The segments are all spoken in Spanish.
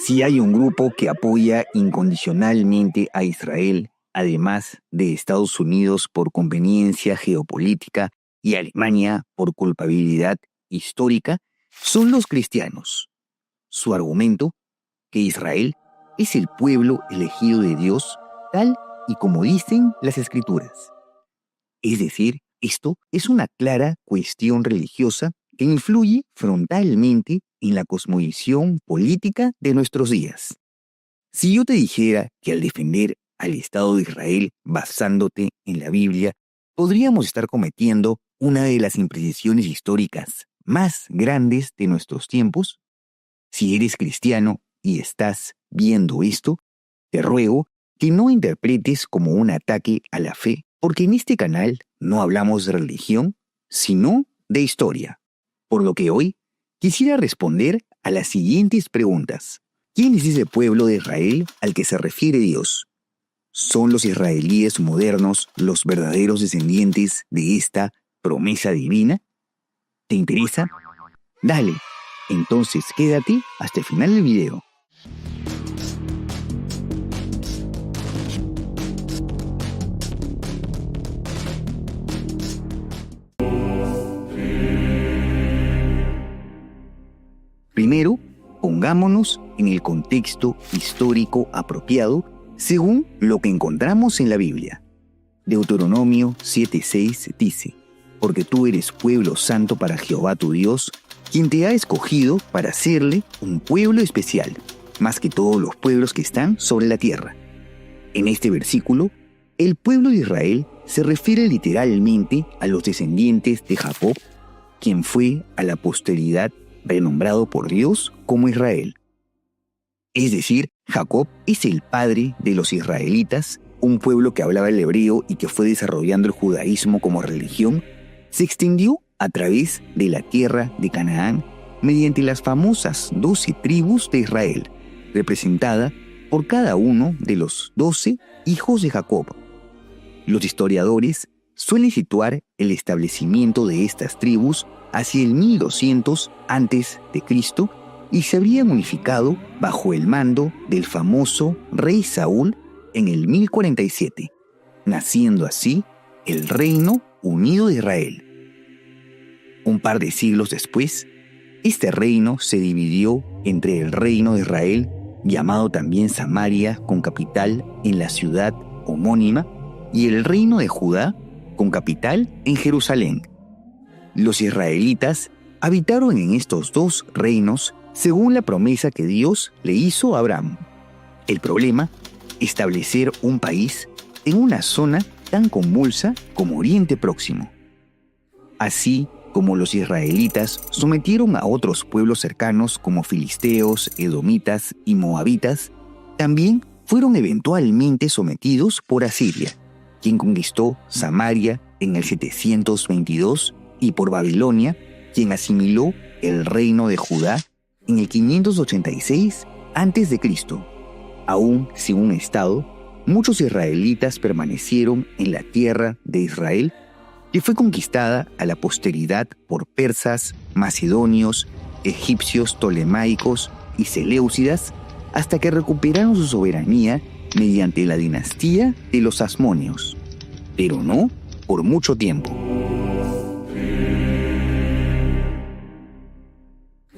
Si hay un grupo que apoya incondicionalmente a Israel, además de Estados Unidos por conveniencia geopolítica y Alemania por culpabilidad histórica, son los cristianos. Su argumento, que Israel es el pueblo elegido de Dios, tal y como dicen las Escrituras. Es decir, esto es una clara cuestión religiosa que influye frontalmente en la cosmovisión política de nuestros días. Si yo te dijera que al defender al Estado de Israel basándote en la Biblia, podríamos estar cometiendo una de las imprecisiones históricas más grandes de nuestros tiempos. Si eres cristiano y estás viendo esto, te ruego que no interpretes como un ataque a la fe, porque en este canal no hablamos de religión, sino de historia. Por lo que hoy quisiera responder a las siguientes preguntas. ¿Quién es ese pueblo de Israel al que se refiere Dios? ¿Son los israelíes modernos los verdaderos descendientes de esta promesa divina? ¿Te interesa? Dale, entonces quédate hasta el final del video. Primero, pongámonos en el contexto histórico apropiado según lo que encontramos en la Biblia. Deuteronomio 7:6 dice: «Porque tú eres pueblo santo para Jehová tu Dios, quien te ha escogido para hacerle un pueblo especial, más que todos los pueblos que están sobre la tierra». En este versículo, el pueblo de Israel se refiere literalmente a los descendientes de Jacob, quien fue a la posteridad renombrado por Dios como Israel. Es decir, Jacob es el padre de los israelitas, un pueblo que hablaba el hebreo y que fue desarrollando el judaísmo como religión, se extendió a través de la tierra de Canaán mediante las famosas 12 tribus de Israel, representada por cada uno de los 12 hijos de Jacob. Los historiadores suelen situar el establecimiento de estas tribus hacia el 1200 a.C. y se habrían unificado bajo el mando del famoso rey Saúl en el 1047, naciendo así el Reino Unido de Israel. Un par de siglos después, este reino se dividió entre el Reino de Israel, llamado también Samaria, con capital en la ciudad homónima, y el Reino de Judá, con capital en Jerusalén. Los israelitas habitaron en estos dos reinos según la promesa que Dios le hizo a Abraham. El problema, establecer un país en una zona tan convulsa como Oriente Próximo. Así como los israelitas sometieron a otros pueblos cercanos como filisteos, edomitas y moabitas, también fueron eventualmente sometidos por Asiria, quien conquistó Samaria en el 722, y por Babilonia, quien asimiló el reino de Judá en el 586 a.C. Aún sin un estado, muchos israelitas permanecieron en la tierra de Israel, que fue conquistada a la posteridad por persas, macedonios, egipcios, ptolemaicos y seleucidas, hasta que recuperaron su soberanía mediante la dinastía de los Asmonios, pero no por mucho tiempo.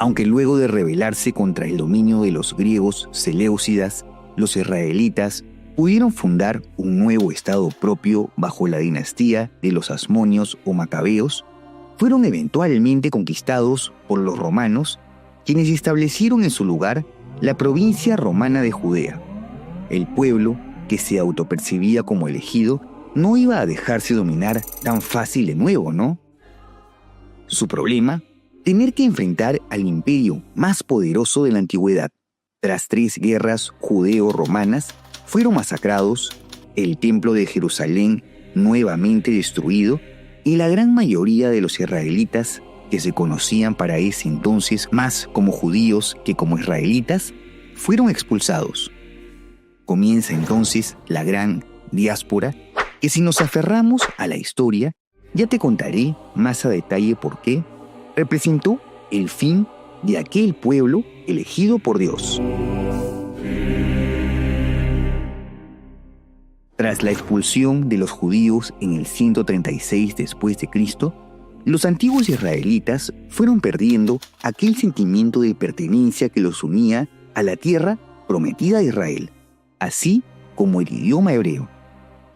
Aunque luego de rebelarse contra el dominio de los griegos seleucidas, los israelitas pudieron fundar un nuevo estado propio bajo la dinastía de los Asmonios o Macabeos, fueron eventualmente conquistados por los romanos, quienes establecieron en su lugar la provincia romana de Judea. El pueblo, que se autopercibía como elegido, no iba a dejarse dominar tan fácil de nuevo, ¿no? Su problema, tener que enfrentar al imperio más poderoso de la antigüedad. Tras 3 guerras judeo-romanas, fueron masacrados, el templo de Jerusalén nuevamente destruido, y la gran mayoría de los israelitas, que se conocían para ese entonces más como judíos que como israelitas, fueron expulsados. Comienza entonces la gran diáspora, que si nos aferramos a la historia, ya te contaré más a detalle por qué, representó el fin de aquel pueblo elegido por Dios. Tras la expulsión de los judíos en el 136 después de Cristo, los antiguos israelitas fueron perdiendo aquel sentimiento de pertenencia que los unía a la tierra prometida a Israel, así como el idioma hebreo.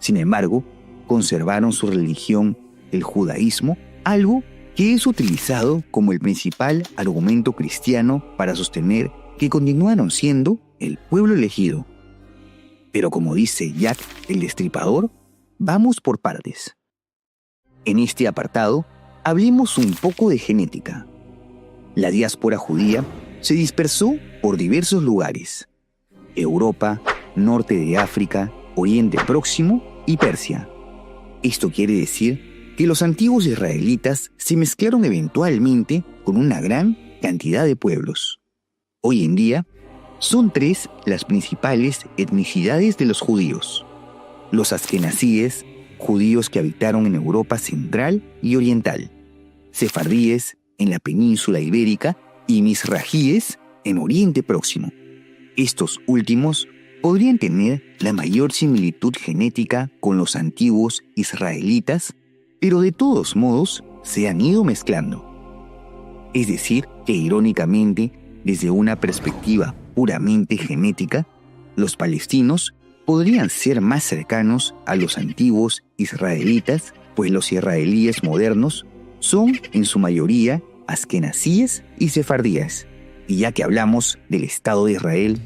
Sin embargo, conservaron su religión, el judaísmo, algo que es utilizado como el principal argumento cristiano para sostener que continuaron siendo el pueblo elegido. Pero como dice Jack el Destripador, vamos por partes. En este apartado, hablemos un poco de genética. La diáspora judía se dispersó por diversos lugares: Europa, norte de África, Oriente Próximo y Persia. Esto quiere decir que los antiguos israelitas se mezclaron eventualmente con una gran cantidad de pueblos. Hoy en día, son 3 las principales etnicidades de los judíos: los askenazíes, judíos que habitaron en Europa central y oriental; sefardíes en la península ibérica y misrajíes en Oriente Próximo. Estos últimos podrían tener la mayor similitud genética con los antiguos israelitas, pero de todos modos se han ido mezclando. Es decir, que irónicamente, desde una perspectiva puramente genética, los palestinos podrían ser más cercanos a los antiguos israelitas, pues los israelíes modernos son en su mayoría askenazíes y sefardíes. Y ya que hablamos del Estado de Israel,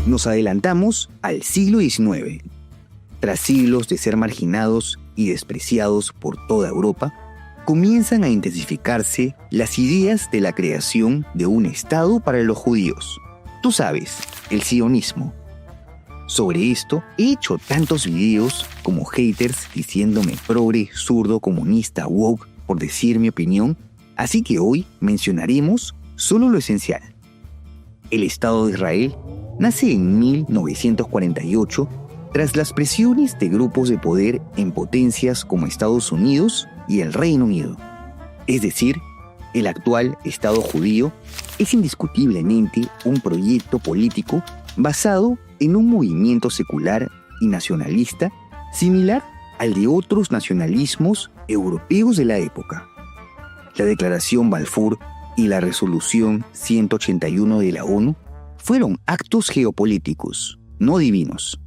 nos adelantamos al siglo XIX. Tras siglos de ser marginados y despreciados por toda Europa, comienzan a intensificarse las ideas de la creación de un Estado para los judíos. Tú sabes, el sionismo. Sobre esto he hecho tantos videos como haters diciéndome progre, zurdo, comunista, woke, por decir mi opinión, así que hoy mencionaremos solo lo esencial. El Estado de Israel nace en 1948 tras las presiones de grupos de poder en potencias como Estados Unidos y el Reino Unido. Es decir, el actual Estado judío es indiscutiblemente un proyecto político basado en un movimiento secular y nacionalista similar al de otros nacionalismos europeos de la época. La Declaración Balfour y la Resolución 181 de la ONU fueron actos geopolíticos, no divinos.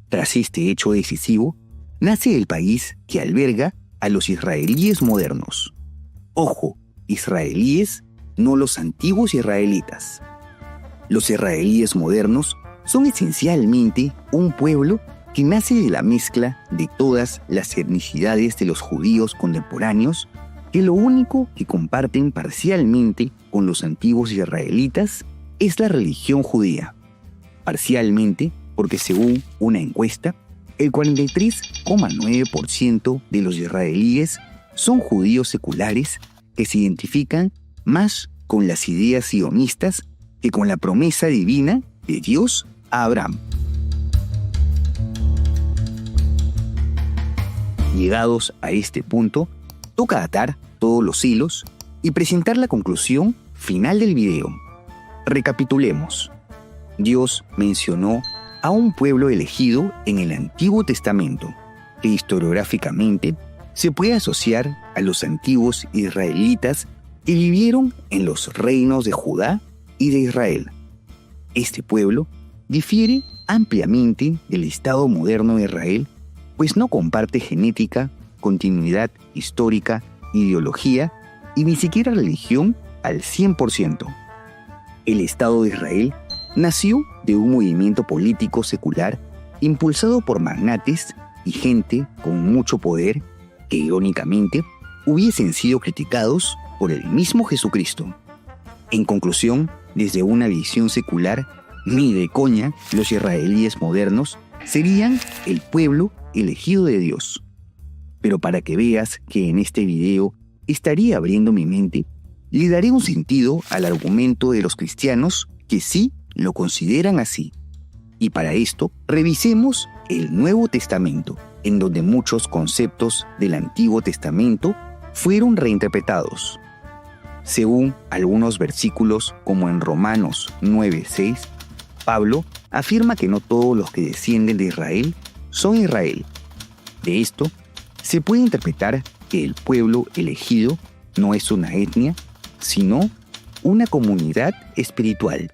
Tras este hecho decisivo, nace el país que alberga a los israelíes modernos. Ojo, israelíes, no los antiguos israelitas. Los israelíes modernos son esencialmente un pueblo que nace de la mezcla de todas las etnicidades de los judíos contemporáneos, que lo único que comparten parcialmente con los antiguos israelitas es la religión judía. Parcialmente porque, según una encuesta, el 43,9% de los israelíes son judíos seculares que se identifican más con las ideas sionistas que con la promesa divina de Dios a Abraham. Llegados a este punto, toca atar todos los hilos y presentar la conclusión final del video. Recapitulemos. Dios mencionó a un pueblo elegido en el Antiguo Testamento, que historiográficamente se puede asociar a los antiguos israelitas que vivieron en los reinos de Judá y de Israel. Este pueblo difiere ampliamente del Estado moderno de Israel, pues no comparte genética, continuidad histórica, ideología y ni siquiera religión al 100%. El Estado de Israel nació de un movimiento político secular impulsado por magnates y gente con mucho poder que, irónicamente, hubiesen sido criticados por el mismo Jesucristo. En conclusión, desde una visión secular, ni de coña los israelíes modernos serían el pueblo elegido de Dios. Pero para que veas que en este video estaría abriendo mi mente, le daré un sentido al argumento de los cristianos que sí lo consideran así. Y para esto, revisemos el Nuevo Testamento, en donde muchos conceptos del Antiguo Testamento fueron reinterpretados. Según algunos versículos, como en Romanos 9:6, Pablo afirma que no todos los que descienden de Israel son Israel. De esto, se puede interpretar que el pueblo elegido no es una etnia, sino una comunidad espiritual.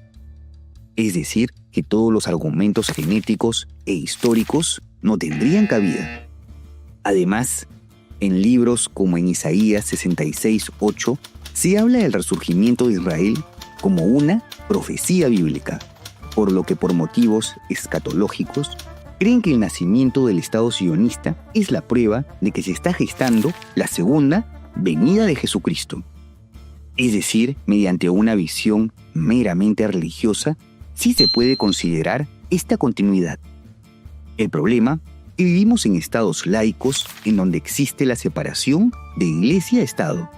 Es decir, que todos los argumentos genéticos e históricos no tendrían cabida. Además, en libros como en Isaías 66:8 se habla del resurgimiento de Israel como una profecía bíblica, por lo que por motivos escatológicos creen que el nacimiento del Estado sionista es la prueba de que se está gestando la segunda venida de Jesucristo. Es decir, mediante una visión meramente religiosa, sí se puede considerar esta continuidad. El problema es que vivimos en estados laicos en donde existe la separación de iglesia-estado.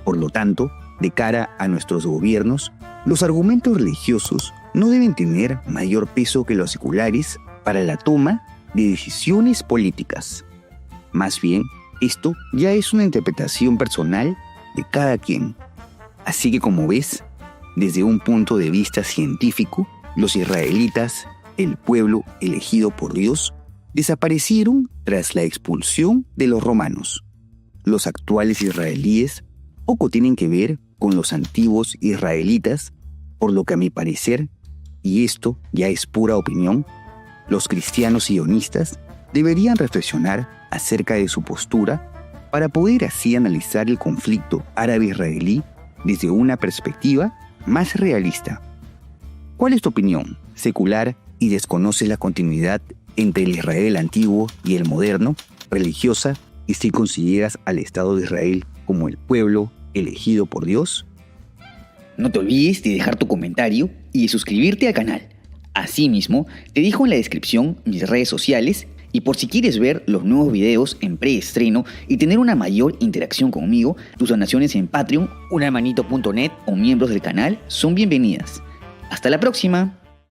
Por lo tanto, de cara a nuestros gobiernos, los argumentos religiosos no deben tener mayor peso que los seculares para la toma de decisiones políticas. Más bien, esto ya es una interpretación personal de cada quien. Así que como ves, desde un punto de vista científico, los israelitas, el pueblo elegido por Dios, desaparecieron tras la expulsión de los romanos. Los actuales israelíes poco tienen que ver con los antiguos israelitas, por lo que a mi parecer, y esto ya es pura opinión, los cristianos sionistas deberían reflexionar acerca de su postura para poder así analizar el conflicto árabe-israelí desde una perspectiva más realista. ¿Cuál es tu opinión? ¿Secular y desconoces la continuidad entre el Israel antiguo y el moderno, religiosa, y si consideras al Estado de Israel como el pueblo elegido por Dios? No te olvides de dejar tu comentario y de suscribirte al canal. Asimismo, te dejo en la descripción mis redes sociales y por si quieres ver los nuevos videos en preestreno y tener una mayor interacción conmigo, tus donaciones en Patreon, unamanito.net o miembros del canal son bienvenidas. ¡Hasta la próxima!